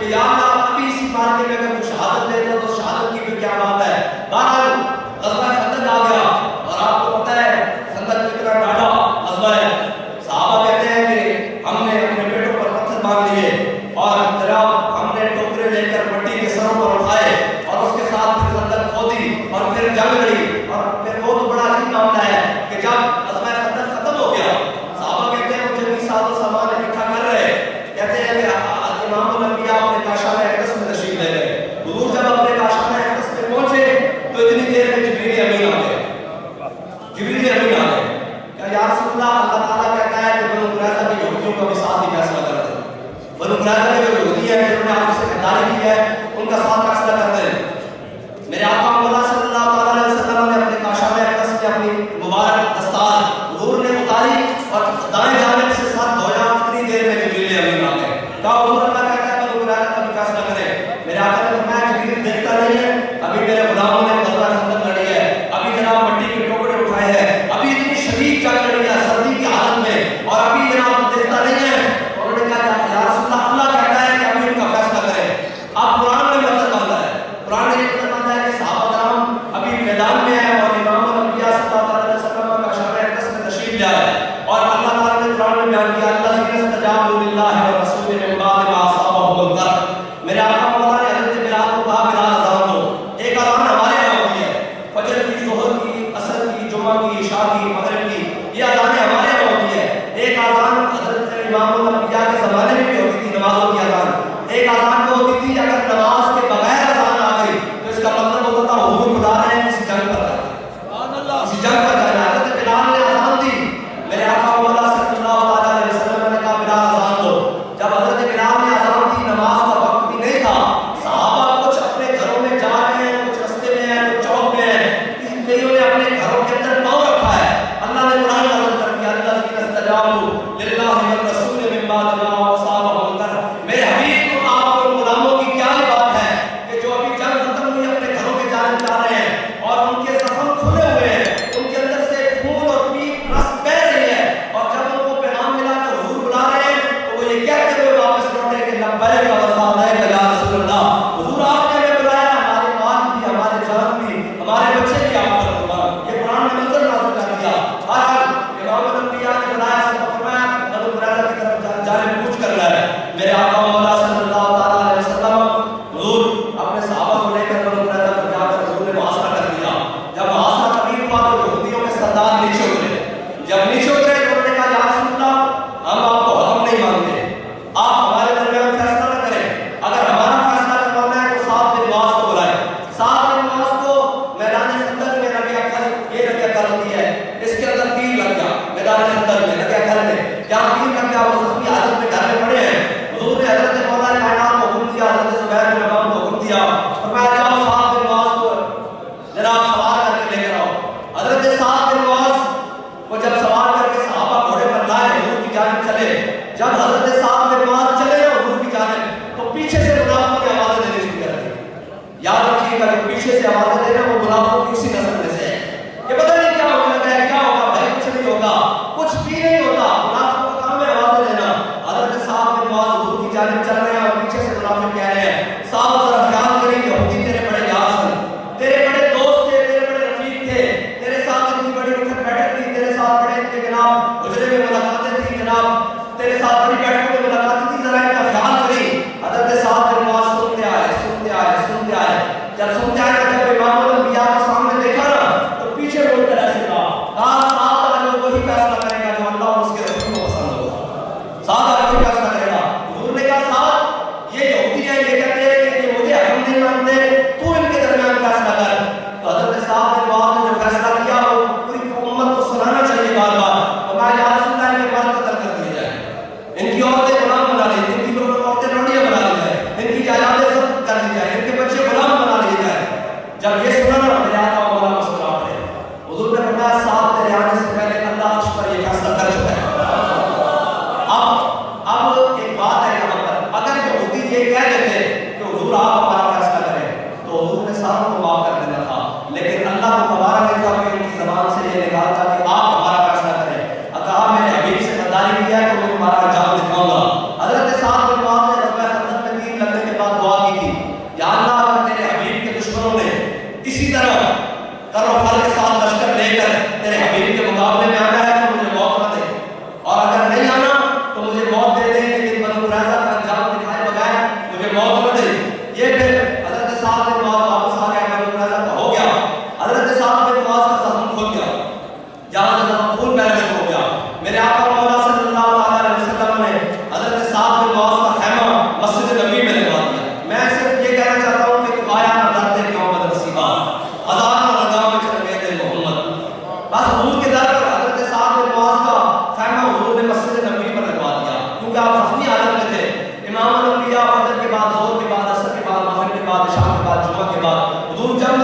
کہ یا اللہ ابھی اسی مارکے میں اگر تو شہادت دے دو تو شہادت کی بھی کیا بات ہے. بہرحال غزوہ خندق آ گیا اور آپ کو پتہ ہے خندق کتنا ڈاڑھا غزوہ ہے. صحابہ کہتے ہیں کہ ہم نے اپنے پیٹوں پر پتھر باندھ لیے اور جناب ہم نے ٹوکرے لے کر مٹی کے سروں پر اٹھائے اور اس کے ساتھ پھر خندق کھودی اور پھر جنگ لڑی. اور پھر وہ تو بڑا عجیب معاملہ ہے کہ جب غزوہ خندق ختم ہو گیا صحابہ کہتے ہیں مجھے بھی ساز و سامان اکٹھا کر رہے کہتے ہیں کہ امام الانبیاء اپنے کاشانہ اقدس میں تشریف لے گئے. حضور جب اپنے کاشانہ اقدس میں پہنچے تو اتنی دیر میں جبریل امین آ گئے. جبریل امین آ گئے کہ یا رسول اللہ اللہ تعالیٰ کہتا ہے کہ بنو قریظہ کے یہودیوں کا بھی ساتھ ہی فیصلہ کر دیں. بنو قریظہ کے جو یہودی ہیں جنہوں نے آپ سے خریداری کی ہے ان کا ساتھ فیصلہ کر دیں. میرے آقا مولا صلی اللہ علیہ وسلم نے اپنے کاشانہ اقدس میں اپنی مبارک دستار حضور نے اتاری اور دائیں جانب سے ساتھ دھویا. اتنی دیر میں جبریل امین آ گئے. کہا حضور اللہ کہتا ہے بنو قریظہ کا بھی فیصلہ کریں. میرے آقا نے فرمایا جبریل دیکھتا نہیں ہے ابھی میرے غلاموں نے غزوہ خندق لڑی ہے ابھی جناب مٹی کے ٹکڑے اٹھائے ہیں ابھی اتنی شدید جنگ لڑی ہے سردی کی حالت میں اور ابھی جناب دیکھتا نہیں ہے. انہوں نے کہا یا رسول اللہ اللہ کہتا ہے کہ ابھی ان کا فیصلہ کریں. اب قرآن میں مطلب باندھا ہے قرآن نے یہ مطلب باندھا ہے کہ صحابہ کرام ابھی میدان میں ہیں اور امام الانبیاء صلی اللہ علیہ وسلم کا شان اقدس میں تشریف لے آئے اور اللہ تعالیٰ نے قرآن میں بیان کیا الذین استجابوا للہ والرسول من بعد ما اصابهم القرح. میرے آقا مولا نے حضرت بلال کو کہا بلال اذان دو. ایک اذان ہمارے یہاں ہوتی ہے فجر کی ظہر کی عصر کی جمعہ کی عشاء کی مغرب کی یہ اذانیں ہمارے یہاں ہوتی ہے. ایک اذان حضرت امام الانبیاء کے زمانے میں بھی ہوتی تھی نمازوں کی اذان. ایک اذان وہ ہوتی تھی اگر نماز کے بغیر اذان آ گئی تو اس کا مطلب ہوتا تھا حضور بلا رہے ہیں کسی جنگ پر کسی جنگ پر جانا. حضرت بلال نے اذان دی. میرے آقا مولا صلی اللہ علیہ وسلم نے کہا بلال اذان دو. جب حضرت بلال نے اذان دی نماز کا وقت بھی نہیں تھا. صحابہ کچھ اپنے گھروں میں جا رہے ہیں کچھ رستے میں ہیں کچھ چوک میں ہیں کئیوں نے اپنے گھروں کے اندر پاؤں رکھا ہے. اللہ نے قرآن نازل کر دیا الذین استجابوا للہ والرسول من بعد ما اصابهم القرح. میرے حبیب کو آپ اور غلاموں کی کیا بات ہے کہ جو ابھی جنگ ختم ہوئی اپنے گھروں میں جانے جا رہے ہیں اور ان کے زخم کھلے ہوئے ہیں ان کے اندر سے خون اور پیپ رس بہ رہی ہے اور جب ان کو پیغام ملا کہ حضور بلا رہے ہیں تو وہ یہ کہتے ہوئے واپس لوٹے کہ لبیک و سعدیک یا رسول اللہ. حضور آپ نے ہمیں بلایا ہمارے مال بھی ہمارے جان بھی ہمارے بچے بھی آپ پر قربان. یہ قرآن نے منظر نازل کر دیا. بہرحال امام الانبیاء نے بلایا سب فرمایا بنو قریظہ کی طرف جانے کوچ کر رہا ہے. میرے آقا مولا صلی اللہ تعالیٰ علیہ وسلم حضور اپنے صحابہ کو لے کر بنو قریظہ پر جا کر حضور نے محاصرہ کر دیا. جب محاصرہ تقریب ہوا تو یہودیوں کے سردار نیچے اترے. جب نیچے اترے تو انہوں نے کہا یا رسول اللہ ہم آپ کو حکم نہیں مانتے آپ ہمارے درمیان فیصلہ نہ کریں. اگر ہمارا فیصلہ کروانا ہے تو سعد بن معاذ کو بلائیں. سعد بن معاذ کو میدان خندق میں رگیا کھل یہ رگیا کھل ہوتی ہے اس کے اندر تیر لگ گیا میدان خندق میں رگیا کھل میں جہاں تیر لگ گیا وہ زخمی حالت میں گھر میں پڑے ہیں. حضور نے حضرت مولا کائنات کو حکم دیا حضرت زبیر بن عوام کو حکم دیا فرمایا جاؤ سعد بن معاذ کو جناب سوار کر کے لے کر آؤ. حضرت سعد بن معاذ وہ جب سوار کر کے صحابہ گھوڑے پر لائے حضور کی جانب چلے. جب حضرت سعد بن معاذ چلے حضور کی جانب تو پیچھے سے منافقوں کی آوازیں دینے شروع کر دی. یاد رکھیے گا کہ پیچھے سے آوازیں دینا وہ منافقوں کی اسی نسل میں سے ہے. یہ پتہ نہیں کیا ہونے لگا ہے کیا ہوگا بھائی کچھ نہیں ہوگا کچھ بھی نہیں ہوتا. منافقوں کا کام ہے آوازیں دینا. حضرت سعد بن معاذ حضور کی جانب چل رہے ہیں اور پیچھے سے منافق کہہ رہے ہیں صاحب ذرا خیال کریں کہ یہودی تیرے بڑے یار تھے تیرے بڑے دوست تھے تیرے بڑے رفیق تھے تیرے ساتھ اتنی بڑی اٹھک بیٹھک تھی تیرے ساتھ بڑے تھے جناب حجرے میں ملاقاتیں تھیں جناب تیرے ساتھ بڑی بیٹھک میں ملاقاتیں تھی ذرا ان کا خیال کریں. حضرت سعد بن معاذ سنتے آئے. جب سنتے آئے جب امام الانبیاء کے سامنے دیکھا نا تو پیچھے مڑ کر ایسے کہا سعد آج وہی فیصلہ کرے گا جو اللہ اور اس کے رسول کو پسند ہوگا. سعد آج وہی فیصلہ کرے گا. حضور نے کہا سعد یہ یہودی ہیں یہ کہتے ہیں کہ مجھے حکم نہیں مانتے تو ان کے درمیان فیصلہ کر. تو حضرت سعد بن معاذ نے جو فیصلہ کیا وہ پوری امت کو سنانا چاہیے بار بار. فرمایا یا رسول اللہ ان کے مرد قتل کر دیے جائیں ان کی عورتیں غلام بنا لی ان کی عورتیں لوڈیاں بنا لی جائیں ان کی جائیدادیں ضبط کر دی جائیں ان کے بچے غلام بنا لیے جائیں. جب یہ سنا نا میرے آقا مولا مسکرا پڑے. حضور نے فرمایا سعد تیرے آنے سے پہلے اللہ عرش پر یہ فیصلہ کر چکا ہے. اب ایک بات ہے یہاں پر اگر یہودی یہ کہہ دیتے کہ حضور آپ ہمارا فیصلہ کریں تو حضور نے ساروں کو معاف کر دینا تھا. لیکن اللہ کو مبارک ہے کہ ان کی زبان سے یہ نکالا تھا کہ آپ ہمارا فیصلہ کریں. کہا میں نے حبیب سے غداری کیا ہے تو میں تمہارا انجام دکھاؤں گا. حضرت سعد بن معاذ نے غزوہ خندق میں تیر لگنے کے موت ہو گئی. یہ پھر حضرت سعد بن معاذ واپس آ گیا, میں مراجعہ کا ہو گیا. حضرت سعد بن معاذ کا زخم کھل گیا, جہاں سے زخم خون بہنا شروع ہو گیا. میرے آقا مولا صلی اللہ علیہ وسلم نے حضرت سعد بن معاذ کا خیمہ مسجد نبی میں لگوا دیا. میں صرف یہ کہنا چاہتا ہوں کہ تو آیا نہ ڈرتے محمد رسیبہ, ہزاروں لگاؤ میں چلے محمد. بس حضور کے در پر حضرت سعد بن معاذ کا خیمہ حضور نے مسجد نبی پر لگوا دیا, کیونکہ آپ زخمی حالت میں تھے. امام الانبیاء فجر کے بعد, ظہر کے بعد, عصر کے بعد, مغرب کے بعد, عشاء کے بعد, جمعہ کے بعد حضور جب